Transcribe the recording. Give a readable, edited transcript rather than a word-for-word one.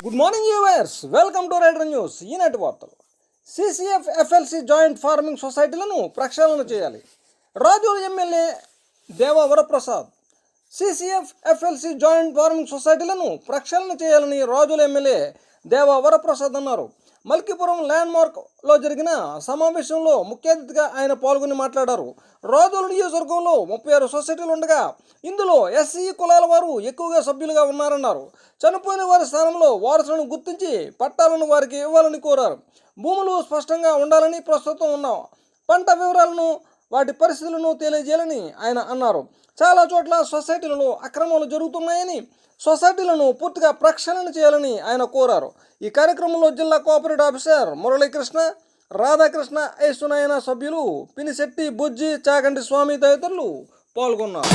Good morning viewers, welcome to rider news. ఈనాటి వార్తలు. CCF FLC joint farming సొసైటీలను ప్రక్షాళన చేయాలి. Razole MLA Deva Varaprasad CCF FLC joint farming సొసైటీలను ప్రక్షాళన చేయాలని రాజోలు ఎమ్మెల్యే దేవా వరప్రసాద్ అన్నారు. మల్కీపురం ల్యాండ్ మార్క్లో జరిగిన సమావేశంలో ముఖ్య అతిథిగా ఆయన పాల్గొని మాట్లాడారు. రాజోలు నియోజకవర్గంలో 36 సొసైటీలు ఉండగా ఇందులో ఎస్సీ కులాల వారు ఎక్కువగా సభ్యులుగా ఉన్నారన్నారు. చనిపోయిన వారి స్థానంలో వారసులను గుర్తించి పట్టాలను వారికి ఇవ్వాలని కోరారు. భూములు స్పష్టంగా ఉండాలని, ప్రస్తుతం ఉన్న పంట వివరాలను, వాటి పరిస్థితులను తెలియజేయాలని ఆయన అన్నారు. చాలా చోట్ల సొసైటీలలో అక్రమాలు జరుగుతున్నాయని, సొసైటీలను పూర్తిగా ప్రక్షాళన చేయాలని ఆయన కోరారు. ఈ కార్యక్రమంలో జిల్లా కోఆపరేటివ్ ఆఫీసర్ మురళీకృష్ణ, రాధాకృష్ణ, ఐసునాయన సభ్యులు పినిశెట్టి బుజ్జి, చాగంటి స్వామి తదితరులు పాల్గొన్నారు.